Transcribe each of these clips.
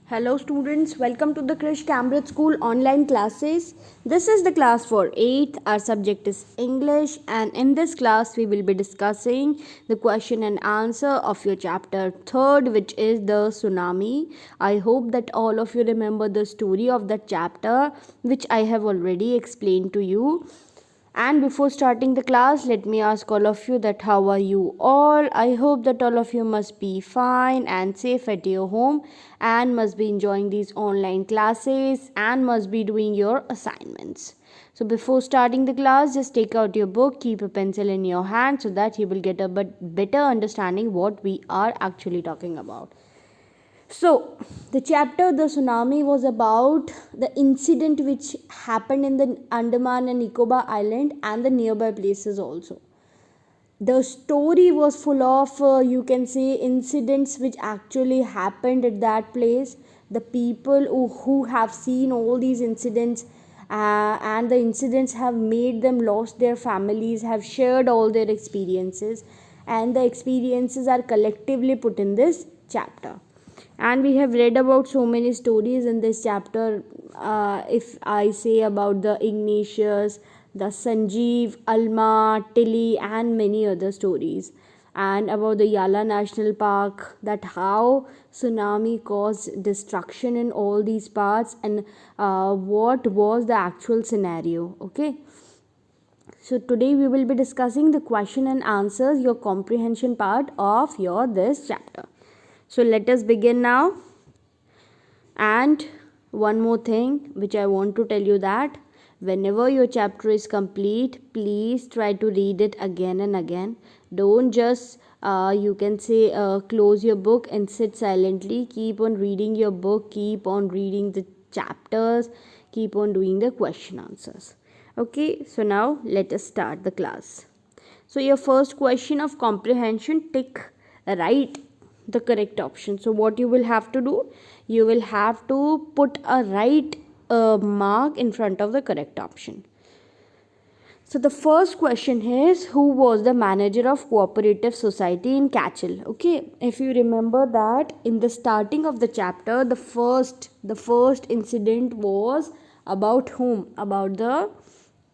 Hello students, welcome to the Krish Cambridge School online classes. This is the class for 8th. Our subject is English, and in this class we will be discussing the question and answer of your chapter 3rd, which is the tsunami. I hope that all of you remember the story of that chapter, which I have already explained to you. And before starting the class, let me ask all of you that how are you all? I hope that all of you must be fine and safe at your home and must be enjoying these online classes and must be doing your assignments. So before starting the class, just take out your book, keep a pencil in your hand so that you will get a better understanding what we are actually talking about. So, the chapter The Tsunami was about the incident which happened in the Andaman and Nicobar Island and the nearby places also. The story was full of, you can say, incidents which actually happened at that place. The people who have seen all these incidents and the incidents have made them lost their families, have shared all their experiences, and the experiences are collectively put in this chapter. And we have read about so many stories in this chapter. If I say about the Ignatius, the Sanjeev, Alma, Tilly, and many other stories, and about the Yala National Park, that how tsunami caused destruction in all these parts, and what was the actual scenario. Okay, so today we will be discussing the question and answers, your comprehension part of your this chapter. So let us begin now. And one more thing which I want to tell you, that whenever your chapter is complete, please try to read it again and again. Don't just you can say close your book and sit silently. Keep on reading your book, keep on reading the chapters, keep on doing the question answers. Okay, so now let us start the class. So your first question of comprehension, tick right the correct option. So what you will have to do, you will have to put a right mark in front of the correct option. So the first question is, who was the manager of cooperative society in Catchell? Okay, if you remember that in the starting of the chapter, the first incident was about whom? About the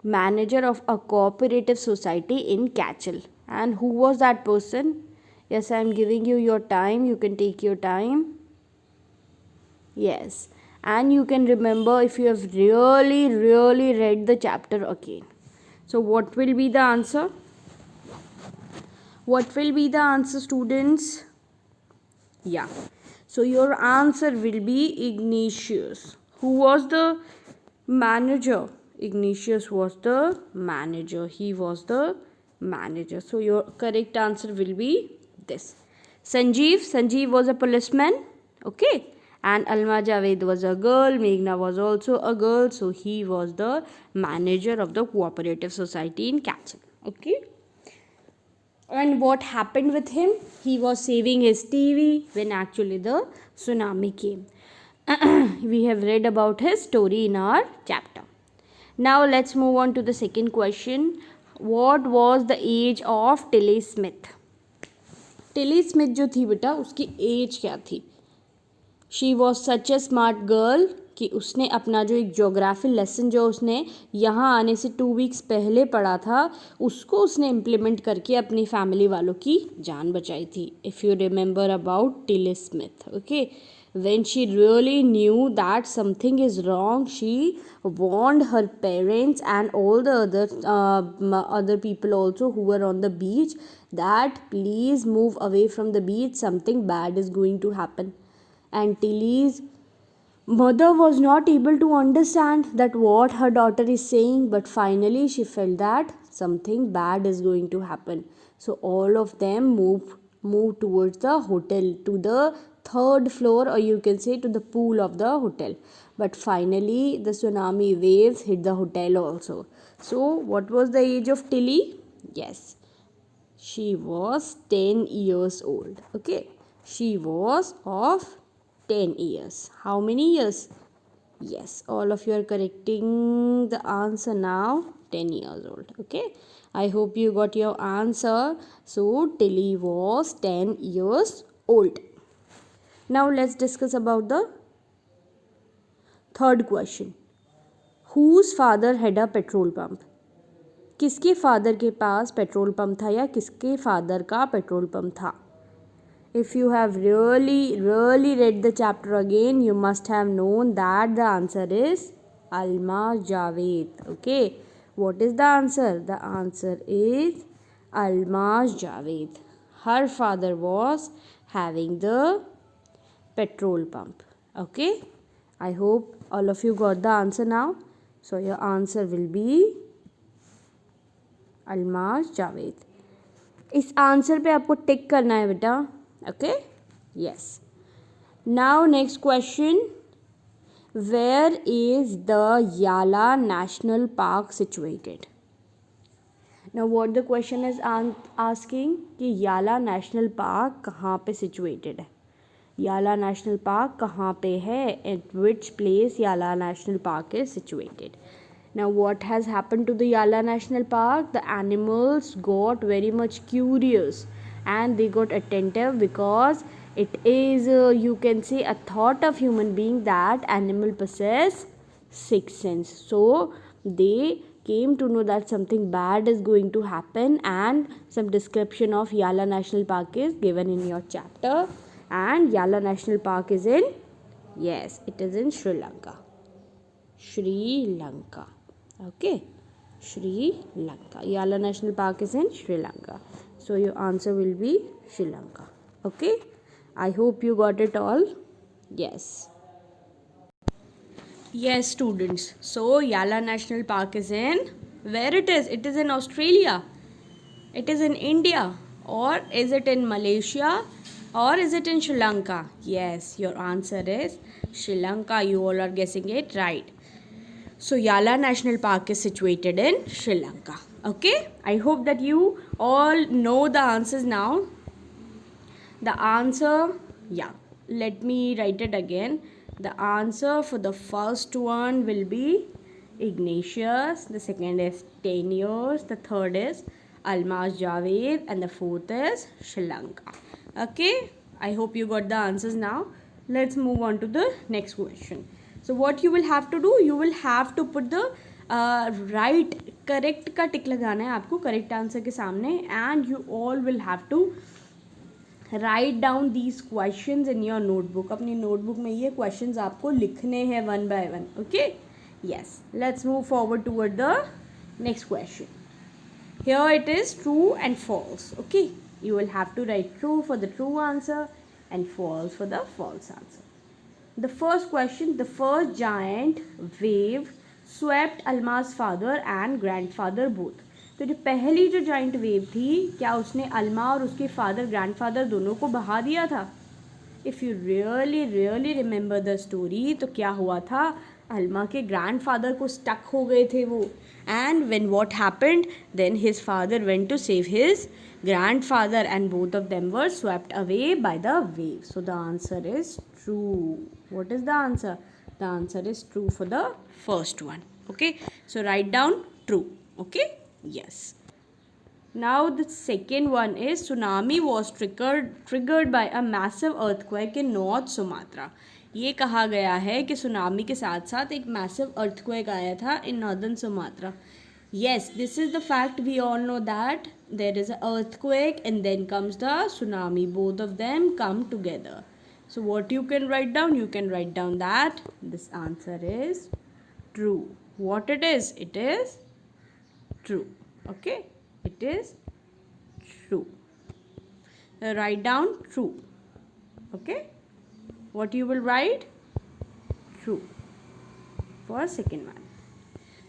manager of a cooperative society in Catchell. And who was that person? Yes, I am giving you your time. You can take your time. Yes, and you can remember if you have really read the chapter again. So what will be the answer? What will be the answer, students? Yeah. So your answer will be Ignatius. Who was the manager? Ignatius was the manager. He was the manager. So your correct answer will be this. Sanjeev was a policeman. Okay. And Alma Javed was a girl. Meghna was also a girl. So he was the manager of the cooperative society in Catchell. Okay. And what happened with him? He was saving his TV when actually the tsunami came. We have read about his story in our chapter. Now let's move on to the second question. What was the age of Tilly Smith? Tilly Smith जो थी बेटा, उसकी as क्या थी? She was such A smart girl कि उसने अपना जो एक ज्योग्राफी लेसन जो उसने यहाँ आने से 2 वीक्स पहले पढ़ा था, उसको उसने इम्प्लीमेंट करके अपनी फैमिली वालों की जान बचाई थी. If you remember about Tilly Smith. Okay, when she really knew that something is wrong, she warned her parents and all the other people also who were on the beach that please move away from the beach, something bad is going to happen. And Tilly's mother was not able to understand that what her daughter is saying, but finally she felt that something bad is going to happen. So all of them moved towards the hotel, to the 3rd floor, or you can say to the pool of the hotel. But finally the tsunami waves hit the hotel also. So what was the age of Tilly? Yes, she was 10 years old. Okay, she was of 10 years. How many years? Yes, all of you are correcting the answer now. 10 years old. Okay, I hope you got your answer. So Tilly was 10 years old. Now let's discuss about the third question, whose father had a petrol pump? किसके father के पास petrol pump था या किसके father का petrol pump था? If you have really read the chapter again, you must have known that the answer is Almaz Javed. Okay, what is the answer? The answer is Almaz Javed. Her father was having the petrol pump. Okay, I hope all of you got the answer now. So your answer will be Almaz Javed. इस answer पे आपको टिक करना है बेटा. Okay, yes. Now next question, where is the Yala National Park situated? Now what the question is asking कि Yala National Park कहाँ पे situated है? Yala National Park कहाँ पे है? At which place Yala National Park is situated? Now what has happened to the Yala National Park? The animals got very much curious and they got attentive because it is you can say a thought of human being that animal possess sixth sense. So they came to know that something bad is going to happen, and some description of Yala National Park is given in your chapter. And Yala National Park is in, yes, it is in Sri Lanka. Sri Lanka. Okay, Sri Lanka. Yala National Park is in Sri Lanka. So your answer will be Sri Lanka. Okay, I hope you got it all. Yes. Yes, students. So Yala National Park is in, where it is? It is in Australia. It is in India. Or is it in Malaysia? Or is it in Sri Lanka? Yes, your answer is Sri Lanka. You all are guessing it right. So Yala National Park is situated in Sri Lanka. Okay, I hope that you all know the answers now. The answer, yeah, let me write it again. The answer for the first one will be Ignatius, the second is 10 years, the third is Almaz Javed, and the fourth is Sri Lanka. Okay, I hope you got the answers now. Let's move on to the next question. So what you will have to do, you will have to put the right, correct का टिक लगाना है आपको correct answer के सामने, and you all will have to write down these questions in your notebook. अपनी notebook में ये questions आपको लिखने हैं one by one. Okay, yes, let's move forward toward the next question. Here it is true and false. Okay, you will have to write true for the true answer and false for the false answer. The first question, the first giant wave swept Alma's father and grandfather both. तो जो पहली जो giant wave थी, क्या उसने अल्मा और उसके father grandfather दोनों को बहा दिया था? If you really remember the story, तो क्या हुआ था? अल्मा के ग्रैंडफादर को स्टक हो गए थे वो, and when what happened, then his father went to save his grandfather and both of them were swept away by the wave. So the answer is true. What is the answer? The answer is true for the first one. Okay, so write down true. Okay, yes. Now the second one is tsunami was triggered by a massive earthquake in North Sumatra. ये कहा गया है कि tsunami के साथ साथ एक massive earthquake आया था in northern Sumatra. Yes, this is the fact. We all know that there is an earthquake and then comes the tsunami. Both of them come together. So what you can write down? You can write down that this answer is true. What it is? It is true. Okay, it is true. Write down true. Okay, what you will write? True for second one.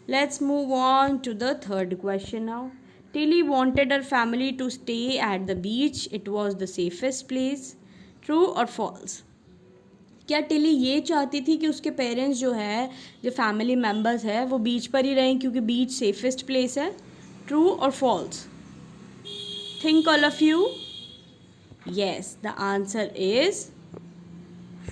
Let's move on to the third question now. Tilly wanted her family to stay at the beach. It was the safest place. True or false? क्या Tilly ये चाहती थी कि उसके parents जो है, जो family members है, वो बीच पर ही रहें क्योंकि बीच सेफेस्ट प्लेस है? ट्रू और false? Think all of you. Yes, the answer is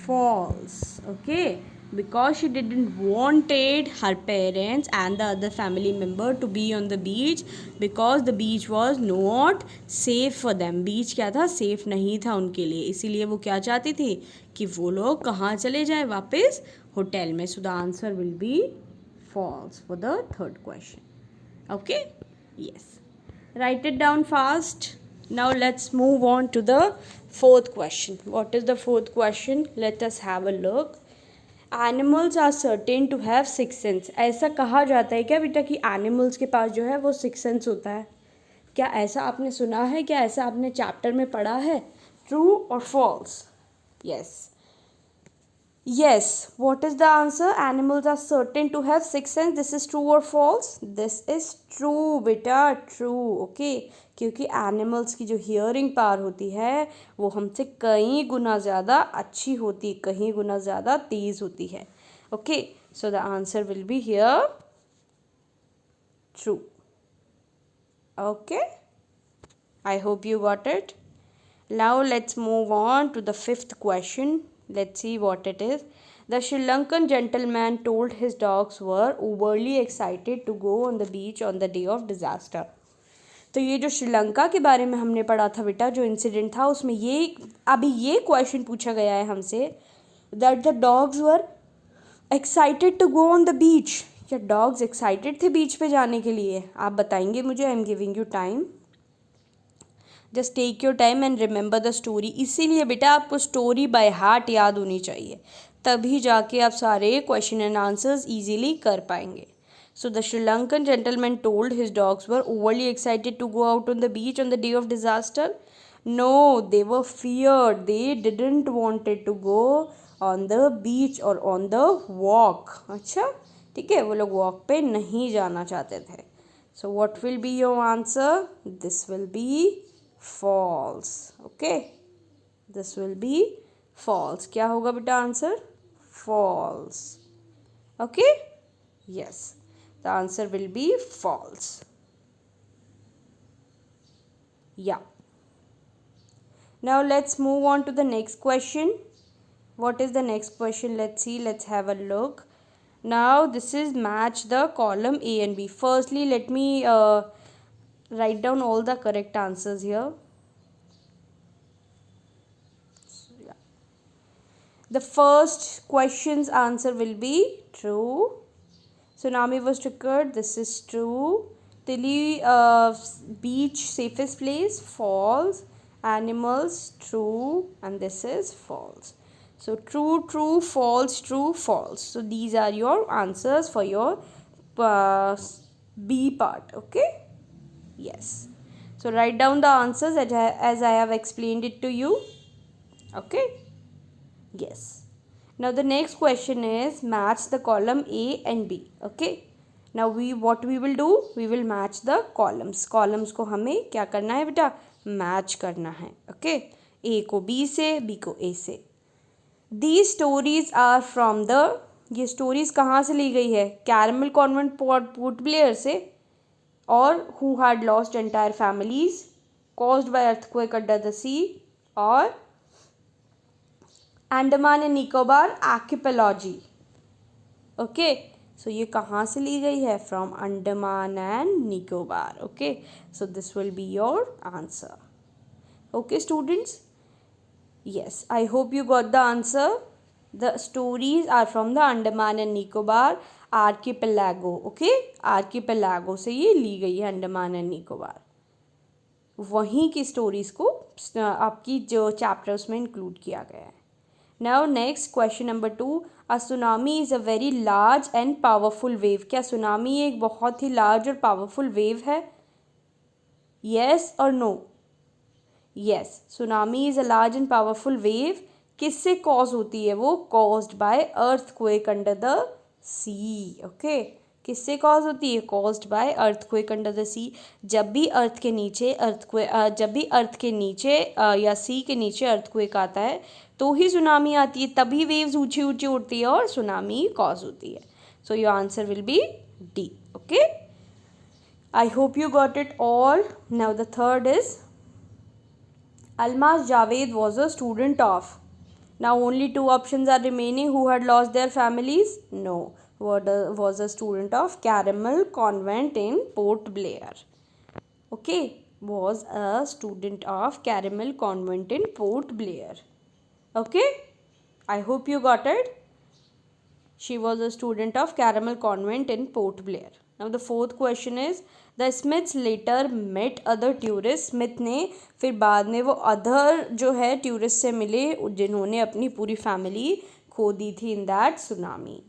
false. Okay, because she didn't wanted her parents and the other family member to be on the beach because the beach was not safe for them. बीच क्या था, safe नहीं था उनके लिए, इसीलिए वो क्या चाहती थी कि वो लोग कहाँ चले जाए, वापस होटल में. So the answer will be false for the third question. Okay, yes, write it down fast. Now let's move on to the fourth question. What is the fourth question? Let us have a look. Animals are certain to have six sense. ऐसा कहा जाता है क्या बेटा कि animals के पास जो है वो सिक्स सेंस होता है? क्या ऐसा आपने सुना है? क्या ऐसा आपने चैप्टर में पढ़ा है? ट्रू और false? Yes. Yes, what is the answer? Animals are certain to have sixth sense. This is true or false? This is true बेटा, true. Okay, क्योंकि animals की जो hearing power होती है वो हमसे कई गुना ज़्यादा अच्छी होती, कहीं गुना ज़्यादा तेज़ होती है. Okay, so the answer will be here true. Okay, I hope you got it. Now let's move on to the fifth question. Let's see what it is. The Sri Lankan gentleman told his dogs were overly excited to go on the beach on the day of disaster. तो ये जो श्रीलंका के बारे में हमने पढ़ा था बेटा, जो इंसिडेंट था उसमें ये अभी ये क्वेश्चन पूछा गया है हमसे that the dogs were excited to go on the beach. क्या डॉग्स एक्साइटेड थे बीच पे जाने के लिए? आप बताएंगे मुझे. I am giving you time. Just take your time and remember the story. इसीलिए बेटा आपको स्टोरी बाय हार्ट याद होनी चाहिए, तभी जाके आप सारे क्वेश्चन एंड आंसर्स इजीली कर पाएंगे. So the Sri Lankan gentleman told his dogs were overly excited to go out on the beach on the day of disaster. No, they were feared. They didn't wanted to go on the beach और on the walk. अच्छा, ठीक है, वो लोग walk पे नहीं जाना चाहते थे. So what will be your answer? This will be false. Okay, this will be false. क्या होगा बेटा answer? false. Okay, yes, the answer will be false. Yeah, now let's move on to the next question. What is the next question? Let's see, let's have a look. Now this is match the column A and B. Firstly, let me write down all the correct answers here. So, yeah. The first question's answer will be true. Tsunami was triggered. This is true. Tilly beach safest place, false. Animals, true, and this is false. So true, true, false, true, false. So these are your answers for your B part. Okay. Yes. So write down the answers as I have explained it to you. Okay. Yes. Now the next question is match the column A and B. Okay. Now what we will do? We will match the columns. Columns को हमें क्या करना है बेटा? Match करना है. Okay. A को B से, B को A से. These stories are from the, ये stories कहाँ से ली गई है? कैरमल कॉन्वेंट पोर्ट ब्लेयर से. Or who had lost entire families caused by earthquake under the sea, or Andaman and Nicobar archipelago. Okay, so ये कहाँ से ली गई है? From Andaman and Nicobar. Okay, so this will be your answer. Okay students, yes, I hope you got the answer. The stories are from the Andaman and Nicobar archipelago. Okay, archipelago से ये ली गई है, Andaman and Nicobar. वहीं की stories को आपकी जो chapter उसमें इंक्लूड किया गया है. Now next question number 2. A tsunami is a very large and powerful wave. क्या सुनामी एक बहुत ही लार्ज और पावरफुल वेव है? येस और no? Yes, tsunami is a large and powerful wave. किससे कॉज होती है वो? Caused by earthquake under the sea. Okay, किससे कॉज होती है? Caused by earthquake under the sea. जब भी अर्थ के नीचे जब भी अर्थ के नीचे या सी के नीचे अर्थक्वेक आता है तो ही सुनामी आती है, तभी वेव्स ऊंची ऊंची उठती है और सुनामी कॉज होती है. So your answer will be D. Okay, I hope you got it all. Now the third is Almaz Javed was a student of. Now only two options are remaining. Who had lost their families? No. Was a student of Caramel Convent in Port Blair. Okay, was a student of Caramel Convent in Port Blair. Okay, I hope you got it. She was a student of Caramel Convent in Port Blair. Now the fourth question is, the Smiths later met other tourists. Smith ने फिर बाद में वो other जो है tourist से मिले जिन्होंने अपनी पूरी फैमिली खो दी थी in that tsunami.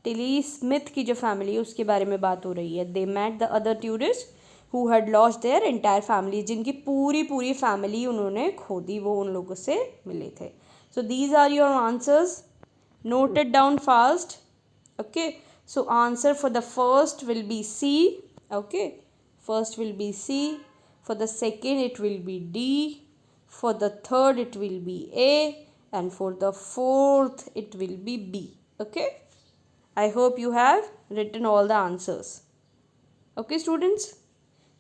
Tilly Smith की जो फैमिली है उसके बारे में बात हो रही है. They met the other tourist who had lost their entire family, जिनकी पूरी पूरी फैमिली उन्होंने खो दी, वो उन लोगों से मिले थे. So these are your answers. Note it down fast. Okay, so answer for the first will be C. Okay, first will be C. For the second it will be D. For the third it will be A. And for the fourth it will be B. Okay, I hope you have written all the answers. Okay students,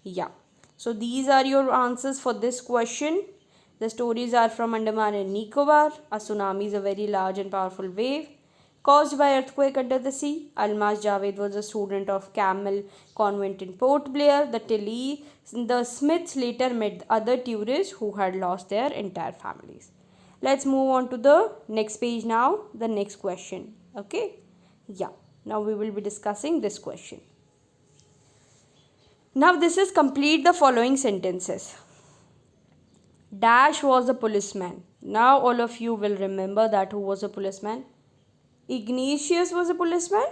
yeah, so these are your answers for this question. The stories are from Andaman and Nicobar. A tsunami is a very large and powerful wave caused by earthquake under the sea. Almaz Javed was a student of Camel Convent in Port Blair. The Smiths later met other tourists who had lost their entire families. Let's move on to the next page now. The next question. Okay, yeah, now we will be discussing this question. Now this is complete the following sentences. Dash was a policeman. Now all of you will remember that who was a policeman. Ignatius was a policeman?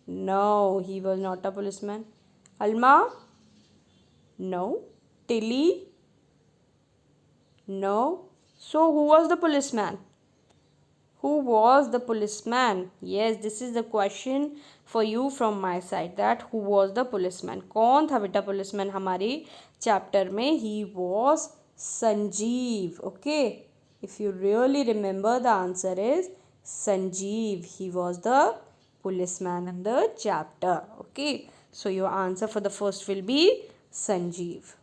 No, he was not a policeman. Alma? No. Tilly? No. So who was the policeman? Who was the policeman? Yes, this is the question for you from my side, that who was the policeman. कौन था बेटा policeman हमारे chapter में? He was Sanjeev. Okay, if you really remember, the answer is Sanjeev. He was the policeman in the chapter. Okay, so your answer for the first will be Sanjeev.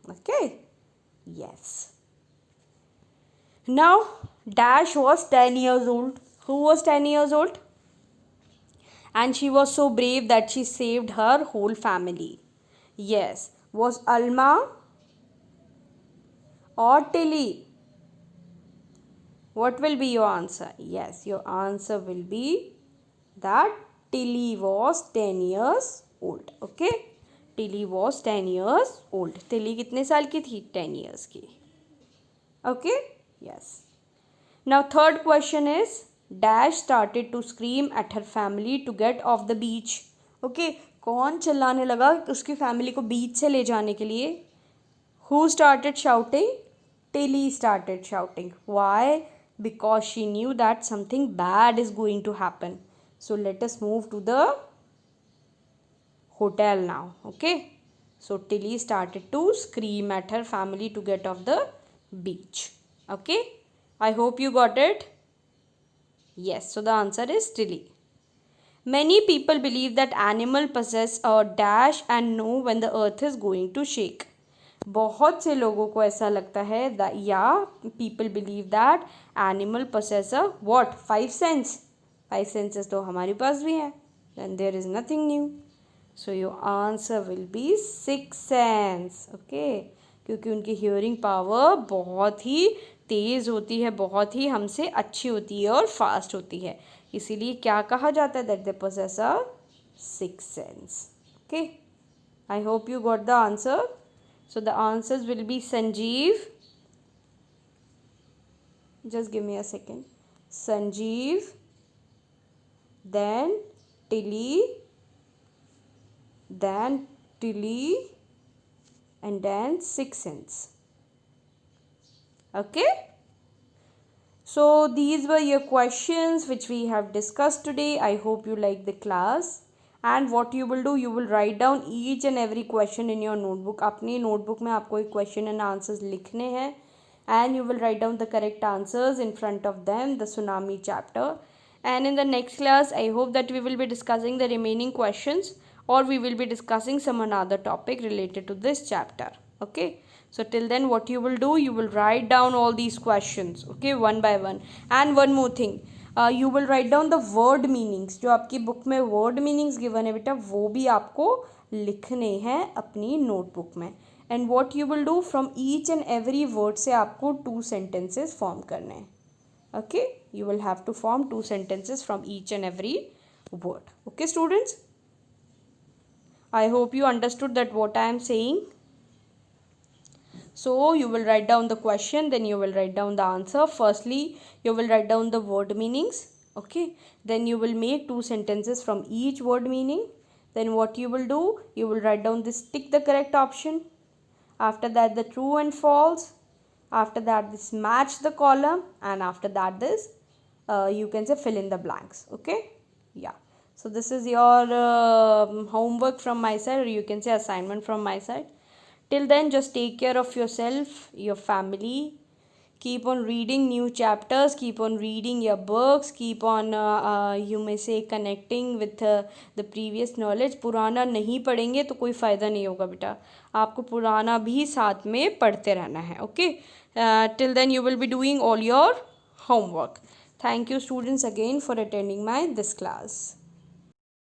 Okay, yes. Now Dash was 10 years old. Who was 10 years old? And she was so brave that she saved her whole family. Yes, was Alma or Tilly? What will be your answer? Yes, your answer will be that Tilly was 10 years old. Okay, Tilly was 10 years old. Tilly कितने साल की थी? 10 years की. Okay, yes. Now third question is, Dash started to scream at her family to get off the beach. Okay, कौन चिल्लाने लगा उसकी family को बीच से ले जाने के लिए? Who started shouting? Tilly started shouting. Why? Because she knew that something bad is going to happen. So let us move to the hotel now. Okay, so Tilly started to scream at her family to get off the beach. Okay, I hope you got it. Yes, so the answer is Tilly. Many people believe that animals possess a dash and know when the earth is going to shake. बहुत से लोगों को ऐसा लगता है या people believe that animal possess a what? 5 sense. 5 senses तो हमारे पास भी है. Then there is nothing new. So your answer will be 6 sense. Okay, क्योंकि उनकी hearing power बहुत ही तेज़ होती है, बहुत ही हमसे अच्छी होती है और फास्ट होती है, इसीलिए क्या कहा जाता है? That they possess a 6 sense. Okay, I hope you got the answer. So the answers will be Sanjeev. Just give me a second. Sanjeev, then Tilly, and then 6 sense. Okay, so these were your questions which we have discussed today. I hope you like the class. And what you will do, you will write down each and every question in your notebook. अपनी notebook में आपको एक question and answers लिखने हैं, and you will write down the correct answers in front of them, the tsunami chapter. And in the next class, I hope that we will be discussing the remaining questions, or we will be discussing some another topic related to this chapter. Okay, So till then what you will do, you will write down all these questions, okay, one by one. And one more thing, you will write down the word meanings. जो आपकी book में word meanings given है बेटा, वो भी आपको लिखने हैं अपनी नोटबुक में. And what you will do, from each and every word से आपको 2 sentences form करने हैं. Okay, you will have to form 2 sentences from each and every word. Okay students, I hope you understood that what I am saying. So you will write down the question, then you will write down the answer. Firstly you will write down the word meanings, okay, then you will make 2 sentences from each word meaning. Then what you will do, you will write down this, tick the correct option, after that the true and false, after that this match the column, and after that this you can say fill in the blanks. Okay, yeah. So this is your homework from my side, or you can say assignment from my side. Till then, just take care of yourself, your family. Keep on reading new chapters, keep on reading your books, keep on you may say connecting with the previous knowledge. पुराना नहीं पढ़ेंगे तो कोई फ़ायदा नहीं होगा बेटा, आपको पुराना भी साथ में पढ़ते रहना है. Okay, till then you will be doing all your homework. Thank you students again for attending my this class.